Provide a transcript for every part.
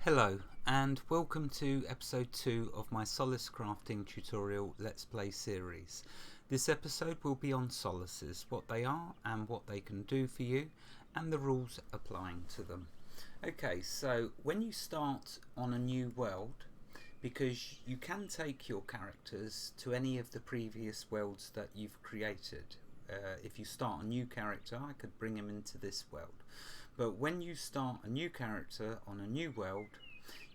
Hello and welcome to episode 2 of my Solace Crafting tutorial Let's Play series. This episode will be on solaces, what they are and what they can do for you, and the rules applying to them. Okay, so when you start on a new world, because you can take your characters to any of the previous worlds that you've created. If you start a new character, I could bring him into this world. But when you start a new character on a new world,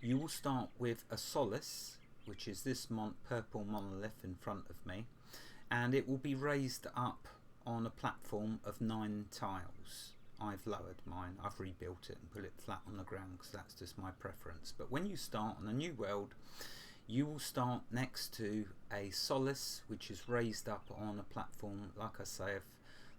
you will start with a solace, which is this purple monolith in front of me, and it will be raised up on a platform of 9 tiles. I've lowered mine, I've rebuilt it and put it flat on the ground because that's just my preference. But when you start on a new world, you will start next to a solace which is raised up on a platform, like I say, of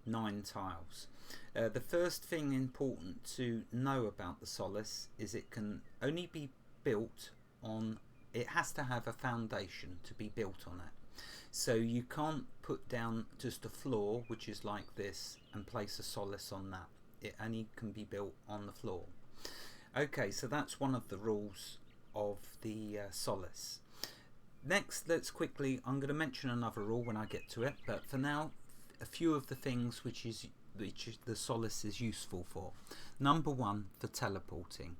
9 tiles. The first thing important to know about the solace is it can only be built on, it has to have a foundation to be built on it. So you can't put down just a floor which is like this and place a solace on that. It only can be built on the floor. Okay, so that's one of the rules of the solace. Next, let's quickly, I'm going to mention another rule when I get to it, but for now, a few of the things which the solace is useful for. Number 1, for teleporting.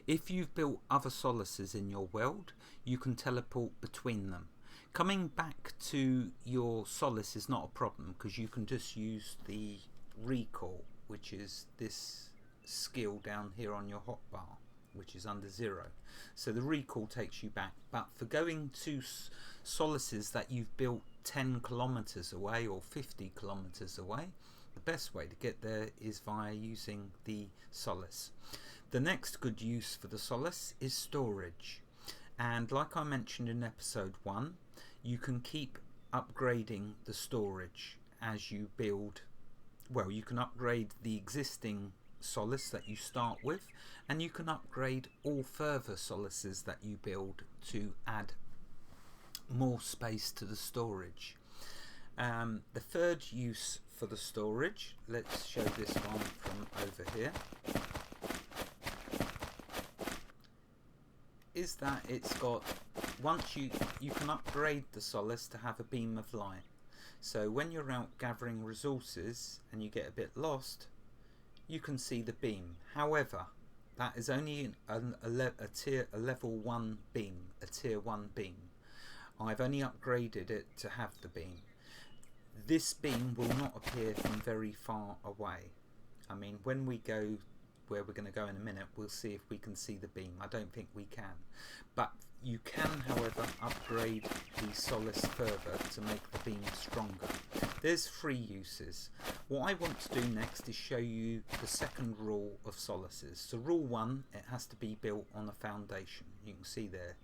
If you've built other solaces in your world, you can teleport between them. Coming back to your solace is not a problem because you can just use the recall, which is this skill down here on your hotbar, which is under 0. So the recall takes you back. But for going to solaces that you've built 10 kilometers away or 50 kilometers away, the best way to get there is via using the solace. The next good use for the solace is storage. And like I mentioned in episode 1, you can keep upgrading the storage as you build. Well, you can upgrade the existing solace that you start with, and you can upgrade all further solaces that you build to add more space to the storage. The third use for the storage, let's show this one from over here, is that it's got, once you can upgrade the solace to have a beam of light. So when you're out gathering resources and you get a bit lost, you can see the beam. However, that is only a level 1 beam, a tier 1 beam. I've only upgraded it to have the beam. This beam will not appear from very far away. I mean, when we go where we're going to go in a minute, we'll see if we can see the beam. I don't think we can. But you can, however, upgrade the solace further to make the beam stronger. There's 3 uses. What I want to do next is show you the second rule of solaces. So rule 1, it has to be built on a foundation. You can see there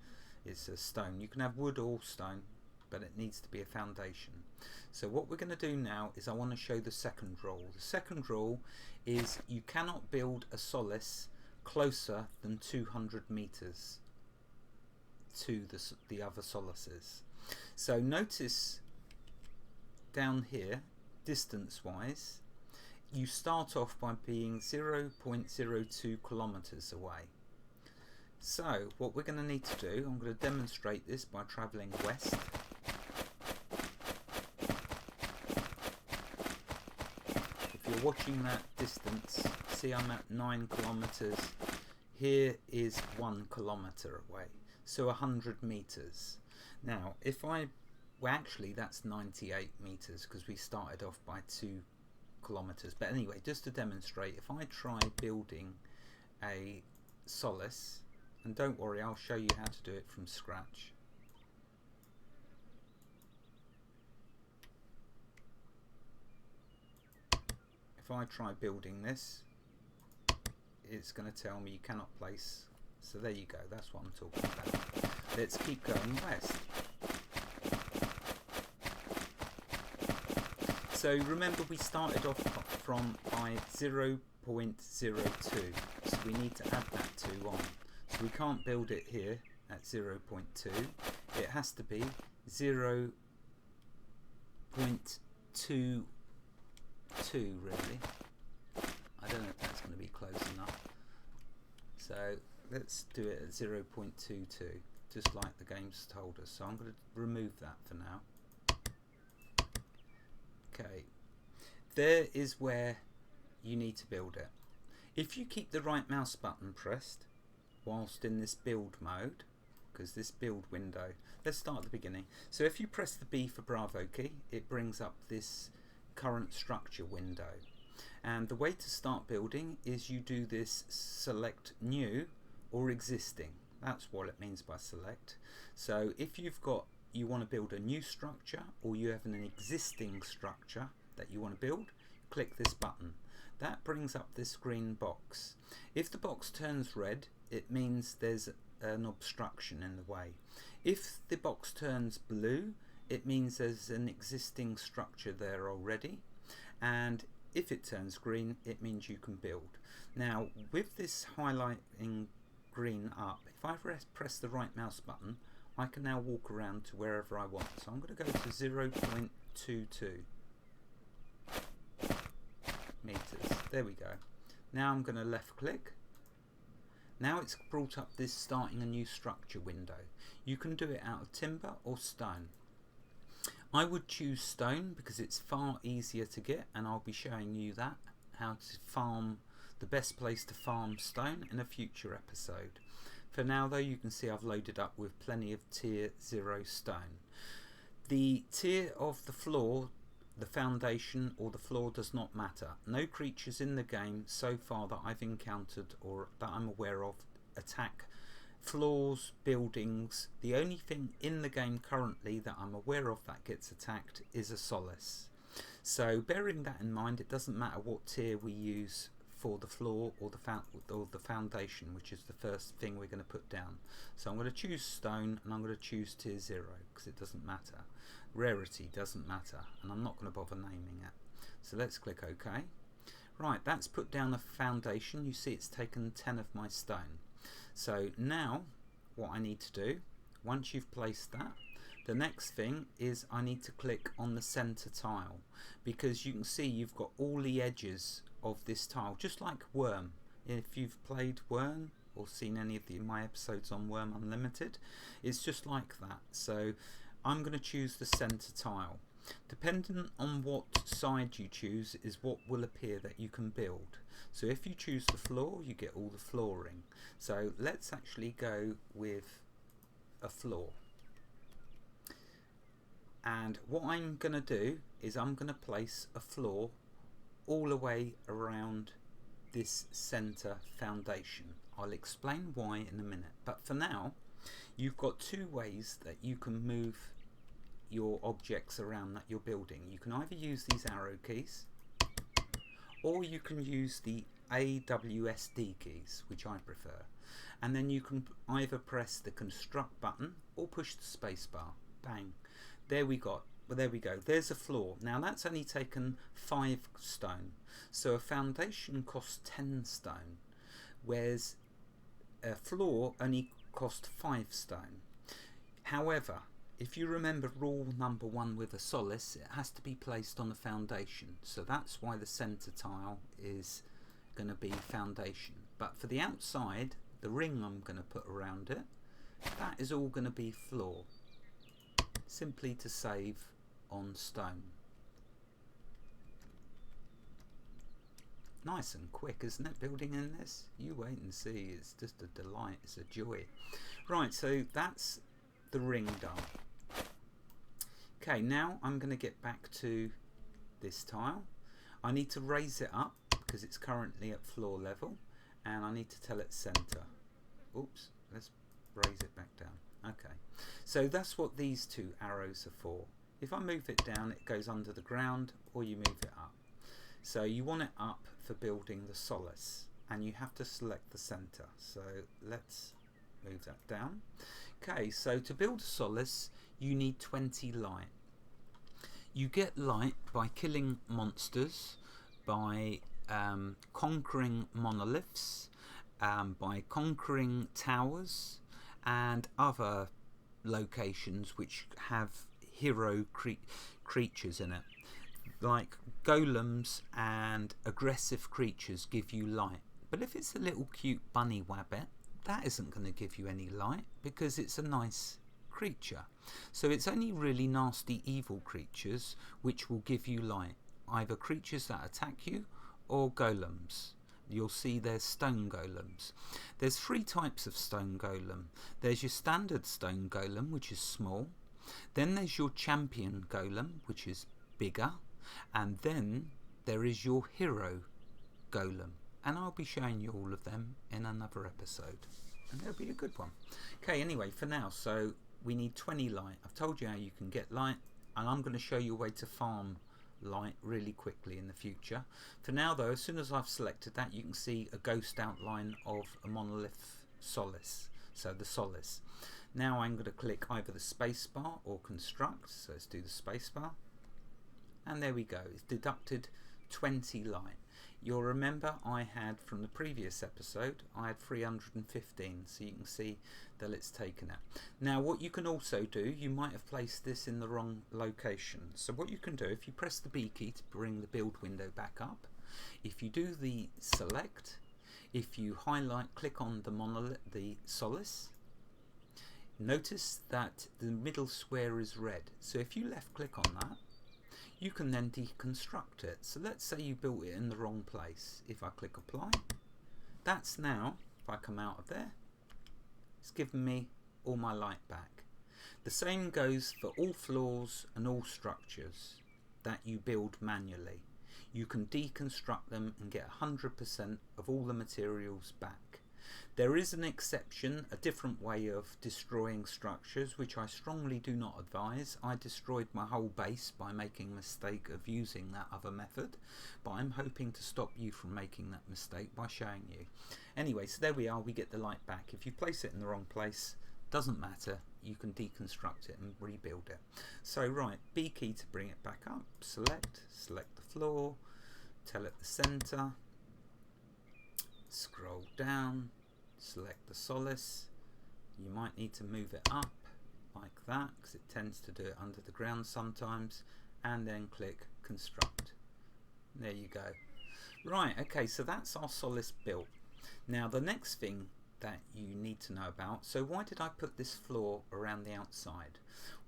it's a stone. You can have wood or stone, but it needs to be a foundation. So what we're going to do now is I want to show the second rule. The second rule is you cannot build a solace closer than 200 meters to the other solaces. So notice down here, distance wise, you start off by being 0.02 kilometers away. So what we're going to need to do, I'm going to demonstrate this by travelling west. If you're watching that distance, see I'm at 9 kilometers. Here is 1 kilometer away, so 100 meters. Now if I, well actually that's 98 meters because we started off by 2 kilometers. But anyway, just to demonstrate, if I try building a solace, and don't worry, I'll show you how to do it from scratch. If I try building this, it's going to tell me you cannot place. So there you go, that's what I'm talking about. Let's keep going west. So remember, we started off from by 0.02, so we need to add that 2 on. So we can't build it here at 0.2. It has to be 0.22 really. I don't know if that's going to be close enough. So So let's do it at 0.22, just like the game's told us. So I'm going to remove that for now. Okay, there is where you need to build it. If you keep the right mouse button pressed whilst in this build mode, because this build window, let's start at the beginning. So if you press the B for Bravo key, it brings up this current structure window. And the way to start building is you do this select new or existing. That's what it means by select. So if you want to build a new structure, or you have an existing structure that you want to build, click this button. That brings up this green box. If the box turns red, it means there's an obstruction in the way. If the box turns blue, it means there's an existing structure there already. And if it turns green, it means you can build. Now, with this highlighting green up, if I press the right mouse button, I can now walk around to wherever I want. So I'm going to go to 0.22 meters. There we go. Now I'm going to left click. Now it's brought up this starting a new structure window. You can do it out of timber or stone. I would choose stone because it's far easier to get, and I'll be showing you that, how to farm, the best place to farm stone in a future episode. For now though, you can see I've loaded up with plenty of tier 0 stone. The tier of the floor, the foundation or the floor does not matter. No creatures in the game so far that I've encountered or that I'm aware of attack floors, buildings. The only thing in the game currently that I'm aware of that gets attacked is a solace. So bearing that in mind, it doesn't matter what tier we use for the floor or the foundation, which is the first thing we're going to put down. So I'm going to choose stone, and I'm going to choose tier 0 because it doesn't matter. Rarity doesn't matter, and I'm not going to bother naming it. So let's click OK. Right, that's put down a foundation. You see it's taken 10 of my stone. So now what I need to do, once you've placed that, the next thing is I need to click on the center tile, because you can see you've got all the edges of this tile, just like Worm. If you've played Worm or seen any of my episodes on Worm Unlimited, it's just like that. So I'm going to choose the center tile. Depending on what side you choose is what will appear that you can build. So if you choose the floor, you get all the flooring. So let's actually go with a floor. And what I'm going to do is I'm going to place a floor all the way around this center foundation. I'll explain why in a minute, but for now you've got two ways that you can move your objects around that you're building. You can either use these arrow keys, or you can use the AWSD keys, which I prefer, and then you can either press the construct button or push the space bar. Bang, there we go. Well, there we go. There's a floor. Now that's only taken 5 stone, so a foundation costs 10 stone, whereas a floor only costs 5 stone. However, if you remember rule number 1 with a solace, it has to be placed on the foundation. So that's why the center tile is going to be foundation. But for the outside, the ring I'm going to put around it, that is all going to be floor. Simply to save on stone. Nice and quick, isn't it, building in this? You wait and see. It's just a delight. It's a joy. Right, so that's the ring done. Okay, now I'm going to get back to this tile. I need to raise it up because it's currently at floor level, and I need to tell it center. Oops, let's raise it back down. Okay, so that's what these 2 arrows are for. If I move it down, it goes under the ground, or you move it up. So you want it up for building the solace, and you have to select the center. So let's move that down. Okay, so to build a solace, you need 20 light. You get light by killing monsters, by conquering monoliths, by conquering towers and other locations which have hero creatures in it. Like golems and aggressive creatures give you light. But if it's a little cute bunny wabbit, that isn't going to give you any light because it's a nice creature. So it's only really nasty evil creatures which will give you light, either creatures that attack you or golems. You'll see there's stone golems. There's 3 types of stone golem. There's your standard stone golem, which is small. Then there's your champion golem, which is bigger. And then there is your hero golem. And I'll be showing you all of them in another episode. And it'll be a good one. Okay, anyway, for now, so we need 20 light. I've told you how you can get light. And I'm going to show you a way to farm light really quickly in the future. For now though, as soon as I've selected that, you can see a ghost outline of a monolith Solace, so the Solace. Now I'm going to click either the spacebar or construct, so let's do the spacebar, and there we go, it's deducted 20 light. You'll remember I had from the previous episode I had 315, so you can see that it's taken it. Now what you can also do, you might have placed this in the wrong location. So what you can do, if you press the B key to bring the build window back up, if you do the select, if you highlight, click on the monolith, the Solace, notice that the middle square is red. So if you left click on that, you can then deconstruct it. So let's say you built it in the wrong place. If I click apply, that's now, if I come out of there, it's given me all my light back. The same goes for all floors and all structures that you build manually. You can deconstruct them and get 100% of all the materials back. There is an exception, a different way of destroying structures, which I strongly do not advise. I destroyed my whole base by making a mistake of using that other method, but I'm hoping to stop you from making that mistake by showing you. Anyway, so there we are, we get the light back. If you place it in the wrong place, doesn't matter, you can deconstruct it and rebuild it. So right, B key to bring it back up, select the floor, tell it the center, scroll down, select the Solace. You might need to move it up like that because it tends to do it under the ground sometimes, and then click construct. There you go. Right, okay, so that's our Solace built. Now the next thing that you need to know about, so why did I put this floor around the outside?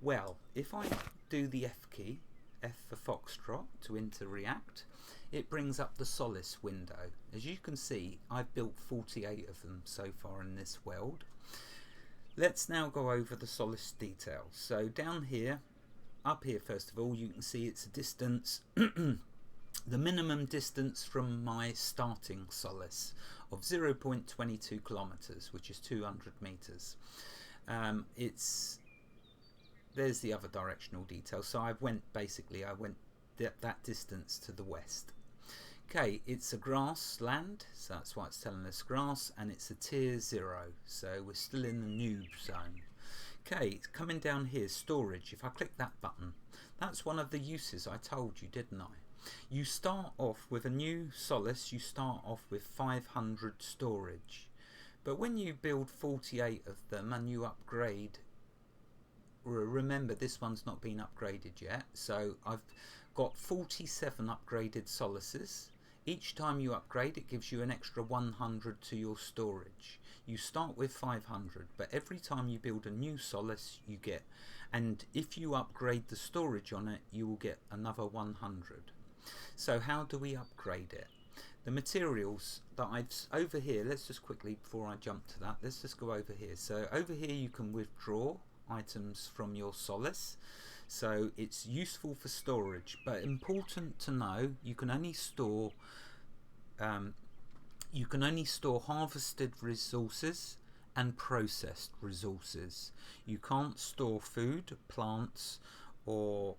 Well, if I do the F key, F for Foxtrot, to inter-react, it brings up the Solace window. As you can see, I've built 48 of them so far in this world. Let's now go over the Solace details. So down here, up here first of all, you can see it's a distance, the minimum distance from my starting Solace of 0.22 kilometers, which is 200 meters. There's the other directional details. So I went that distance to the west. Okay, it's a grassland, so that's why it's telling us grass, and it's a tier 0, so we're still in the noob zone. Okay, it's coming down here, storage. If I click that button, that's one of the uses I told you, didn't I? You start off with a new Solace, you start off with 500 storage. But when you build 48 of them and you upgrade, remember this one's not been upgraded yet, so I've got 47 upgraded Solaces. Each time you upgrade, it gives you an extra 100 to your storage. You start with 500, but every time you build a new Solace you get, and if you upgrade the storage on it, you will get another 100. So how do we upgrade it? The materials that I've over here, let's just quickly, before I jump to that, let's just go over here. So over here you can withdraw items from your Solace, so it's useful for storage, but important to know, you can only store harvested resources and processed resources. You can't store food, plants or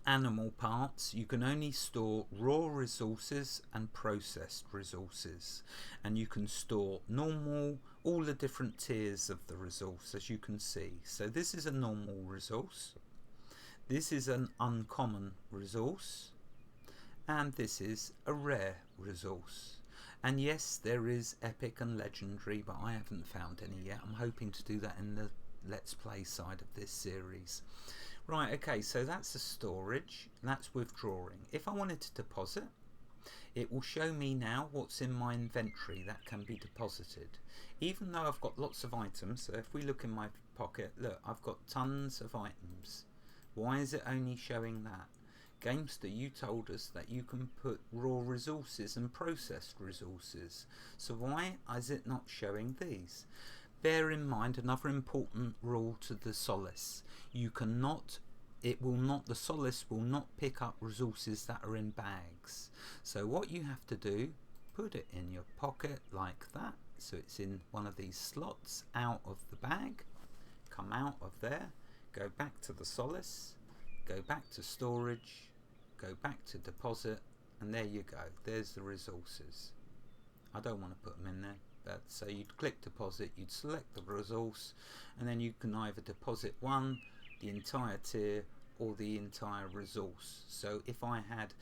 animal parts. You can only store raw resources and processed resources, and you can store normal, all the different tiers of the resource, as you can see. So this is a normal resource, this is an uncommon resource, and this is a rare resource. And yes, there is epic and legendary, but I haven't found any yet. I'm hoping to do that in the Let's Play side of this series. Right, okay, so that's the storage, that's withdrawing. If I wanted to deposit, It will show me now what's in my inventory that can be deposited. Even though I've got lots of items, so if we look in my pocket, look, I've got tons of items. Why is it only showing that? Gamester, you told us that you can put raw resources and processed resources. So why is it not showing these? Bear in mind another important rule to the Solace. You cannot, the Solace will not pick up resources that are in bags. So what you have to do, put it in your pocket like that. So it's in one of these slots out of the bag. Come out of there. Go back to the Solace. Go back to storage. Go back to deposit. And there you go. There's the resources. I don't want to put them in there. But so you'd click deposit, you'd select the resource, and then you can either deposit one, the entire tier, or the entire resource. So if I had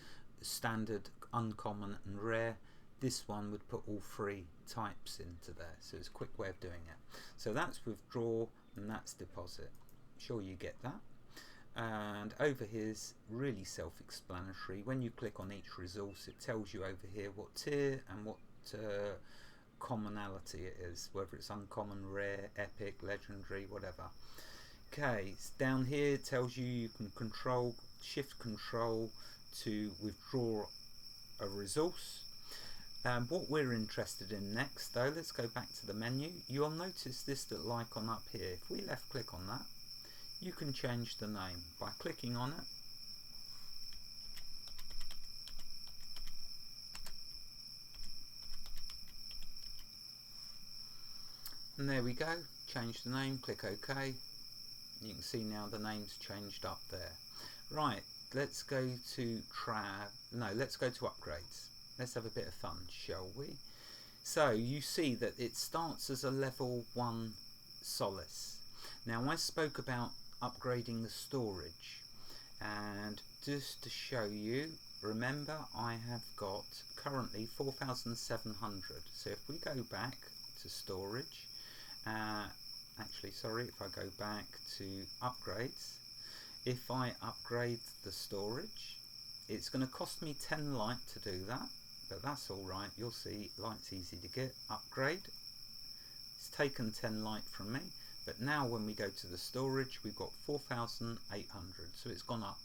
standard, uncommon and rare, this one would put all three types into there. So it's a quick way of doing it. So that's withdraw and that's deposit. Sure you get that. And over here is really self-explanatory. When you click on each resource, it tells you over here what tier and what commonality it is, whether it's uncommon, rare, epic, legendary, whatever. Okay, down here it tells you can control, shift control to withdraw a resource. What we're interested in next though, let's go back to the menu. You'll notice this little icon up here. If we left click on that, you can change the name by clicking on it. And there we go, change the name, click OK. You can see now the name's changed up there. Right, let's go to let's go to upgrades. Let's have a bit of fun, shall we? So you see that it starts as a level 1 Solace. Now I spoke about upgrading the storage, and just to show you, remember I have got currently 4,700. So if we go back to storage, actually sorry, if I go back to upgrades, if I upgrade the storage, it's going to cost me 10 light to do that, but that's alright. You'll see light's easy to get. Upgrade, it's taken 10 light from me, but now when we go to the storage we've got 4,800, so it's gone up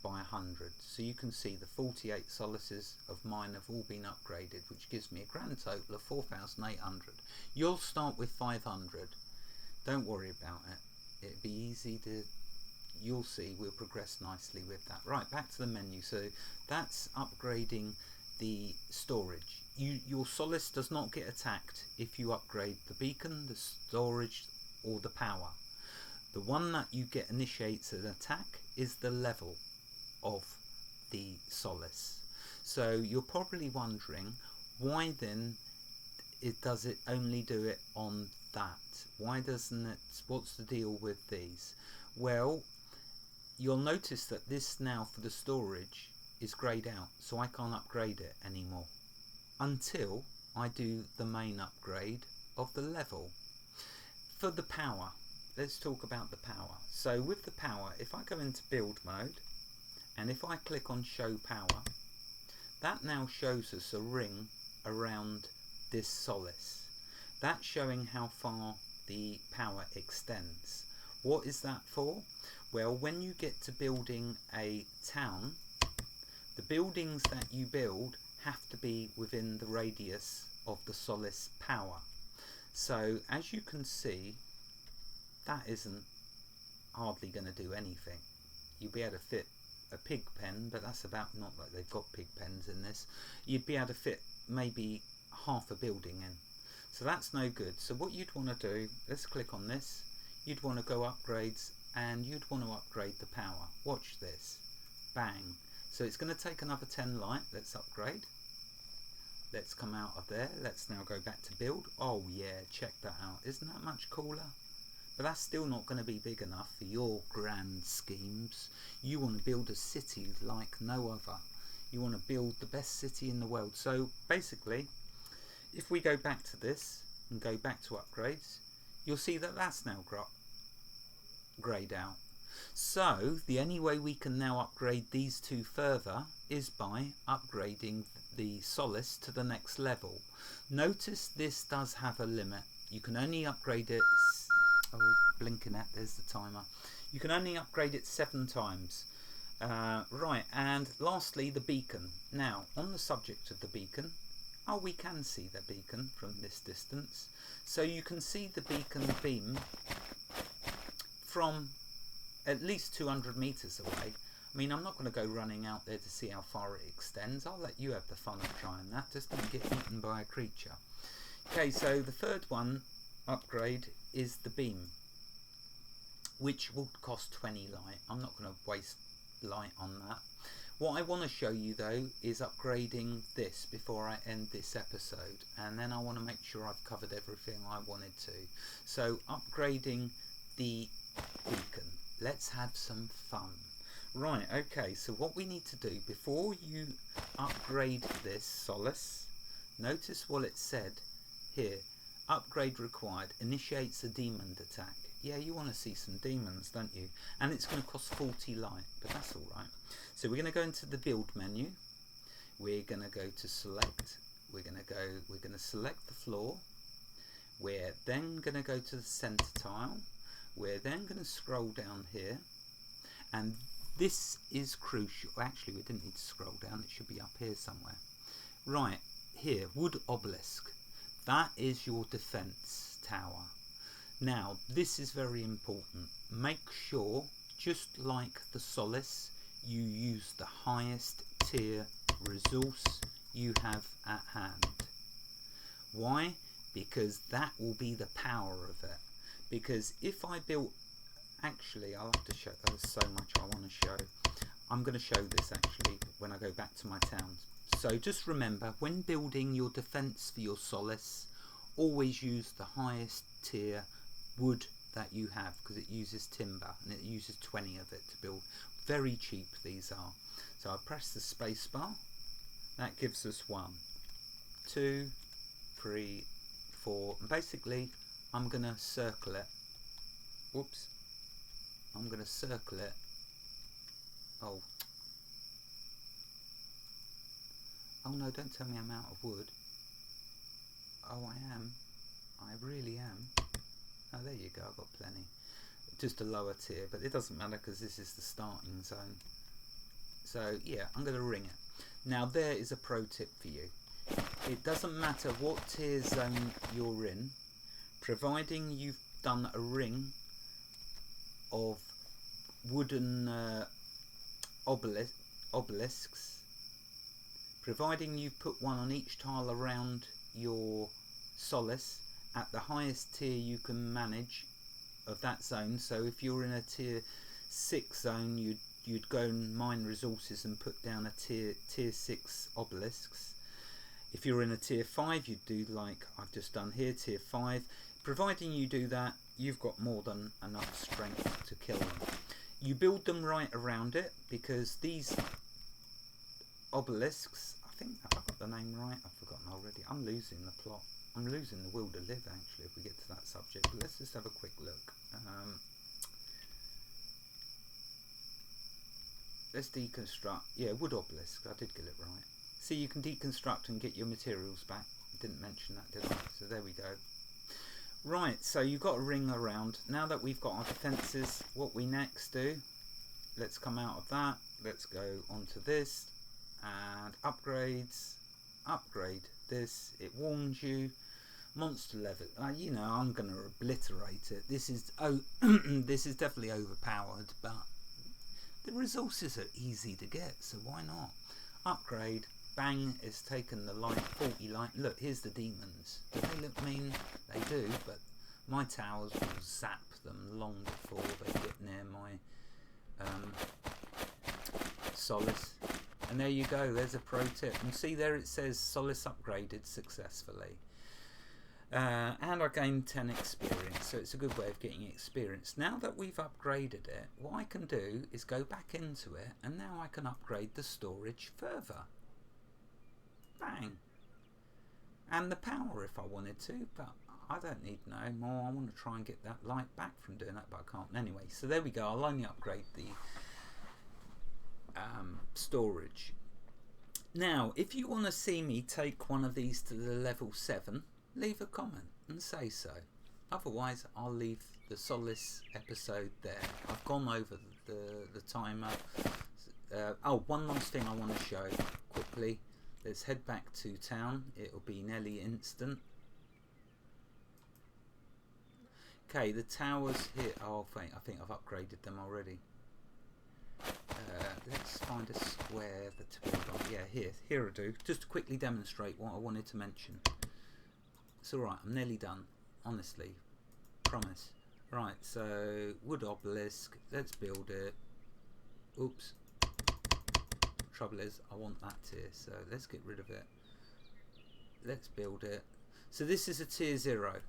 by 100. So you can see the 48 Solaces of mine have all been upgraded, which gives me a grand total of 4,800. You'll start with 500. Don't worry about it. It'll be easy to, you'll see we'll progress nicely with that. Right, back to the menu. So that's upgrading the storage. Your Solace does not get attacked if you upgrade the beacon, the storage or the power. The one that you get initiates an attack is the level of the Solace. So you're probably wondering why then does it only do it on that? Why doesn't it, what's the deal with these? Well, you'll notice that this now for the storage is greyed out, so I can't upgrade it anymore until I do the main upgrade of the level. For the power, let's talk about the power. So with the power, if I go into build mode and if I click on show power, that now shows us a ring around this Solace. That's showing how far the power extends. What is that for? Well, when you get to building a town, the buildings that you build have to be within the radius of the Solace power. So as you can see, that isn't hardly going to do anything. You'll be able to fit a pig pen, but that's about, not like they've got pig pens in this. You'd be able to fit maybe half a building in. So that's no good. So what you'd want to do, let's click on this. You'd want to go upgrades and you'd want to upgrade the power. Watch this. Bang. So it's going to take another 10 light. Let's upgrade. Let's come out of there. Let's now go back to build. Oh yeah, check that out. Isn't that much cooler? But that's still not going to be big enough for your grand schemes. You want to build a city like no other. You want to build the best city in the world. So basically, if we go back to this and go back to upgrades, you'll see that that's now greyed out. So the only way we can now upgrade these two further is by upgrading the Solace to the next level. Notice this does have a limit. You can only upgrade it, oh, blinking at, there's the timer. You can only upgrade it 7 times. Right, and lastly the beacon. Now, on the subject of the beacon, oh, we can see the beacon from this distance. So you can see the beacon beam from at least 200 meters away. I mean, I'm not going to go running out there to see how far it extends. I'll let you have the fun of trying that. Just don't get eaten by a creature. Okay, so the third one upgrade is the beam, which will cost 20 light. I'm not going to waste light on that. What I want to show you though is upgrading this before I end this episode, and then I want to make sure I've covered everything I wanted to. So upgrading the beacon. Let's have some fun. Right, okay, so what we need to do before you upgrade this Solace, notice what it said here. Upgrade required, initiates a demon attack. Yeah, you want to see some demons, don't you? And it's going to cost 40 light, but that's all right. So we're going to go into the build menu. We're going to go to select. We're going to select the floor. We're then going to go to the center tile. We're then going to scroll down here, and this is crucial. Actually, we didn't need to scroll down. It should be up here somewhere. Right here, wood obelisk. That is your defense tower. Now, this is very important. Make sure, just like the Solace, you use the highest tier resource you have at hand. Why? Because that will be the power of it. Because if I built, actually I'll have to show, there's so much I want to show. I'm going to show this actually when I go back to my towns. So just remember, when building your defense for your Solace, always use the highest tier wood that you have, because it uses timber and it uses 20 of it to build. Very cheap these are. So I press the space bar. That gives us 1, 2, 3, 4, and basically I'm going to circle it. Whoops. I'm going to circle it. Oh. Oh no, don't tell me I'm out of wood. Oh, I am. I really am. Oh, there you go, I've got plenty. Just a lower tier, but it doesn't matter because this is the starting zone. So yeah, I'm going to ring it. Now there is a pro tip for you. It doesn't matter what tier zone you're in, providing you've done a ring of wooden obelisks, providing you've put one on each tile around your Solace at the highest tier you can manage of that zone. So if you're in a tier 6 zone, you'd go and mine resources and put down a tier 6 obelisks. If you're in a tier 5, you'd do like I've just done here, tier 5. Providing you do that, you've got more than enough strength to kill them. You build them right around it, because these obelisks, I think I've got the name right, I've forgotten already. I'm losing the plot. I'm losing the will to live actually if we get to that subject. But let's just have a quick look. Let's deconstruct. Yeah, wood obelisk. I did get it right. See, you can deconstruct and get your materials back. Didn't mention that, did I? So there we go. Right, so you've got a ring around. Now that we've got our defences, what we next do, let's come out of that. Let's go onto this and upgrades. Upgrade this. It warns you. Monster level. You know, I'm going to obliterate it. This is this is definitely overpowered, but the resources are easy to get, so why not? Upgrade. Bang, it's taken the light, 40 light. Look, here's the demons. Do they look mean? They do, but my towers will zap them long before they get near my Solace. And there you go, there's a pro tip. And see there it says Solace upgraded successfully. And I gained 10 experience, so it's a good way of getting experience. Now that we've upgraded it, what I can do is go back into it, and now I can upgrade the storage further. Bang. And the power if I wanted to, but I don't need no more. I want to try and get that light back from doing that, but I can't. Anyway, so there we go. I'll only upgrade the storage. Now, if you want to see me take one of these to the level 7, leave a comment and say so. Otherwise, I'll leave the Solace episode there. I've gone over the timer. Oh, one last thing I want to show quickly. Let's head back to town. It'll be nearly instant. Okay, the towers here. Oh, I think I've upgraded them already. Let's find a square to build on. Yeah, here I do. Just to quickly demonstrate what I wanted to mention. It's alright, I'm nearly done. Honestly. Promise. Right, so wood obelisk. Let's build it. Oops. Trouble is, I want that tier, so let's get rid of it. Let's build it. So this is a tier 0.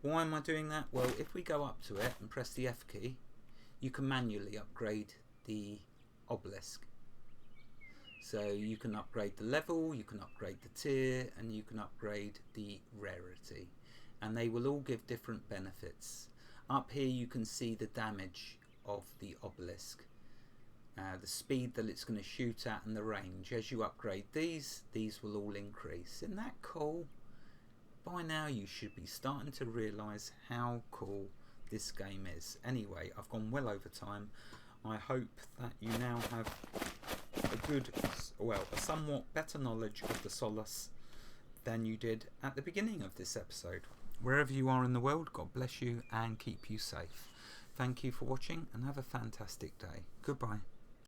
Why am I doing that? Well, if we go up to it and press the F key, you can manually upgrade the obelisk. So you can upgrade the level, you can upgrade the tier, and you can upgrade the rarity. And they will all give different benefits. Up here you can see the damage of the obelisk. The speed that it's going to shoot at and the range. As you upgrade these will all increase. Isn't that cool? By now you should be starting to realise how cool this game is. Anyway, I've gone well over time. I hope that you now have a somewhat better knowledge of the Solace than you did at the beginning of this episode. Wherever you are in the world, God bless you and keep you safe. Thank you for watching and have a fantastic day. Goodbye.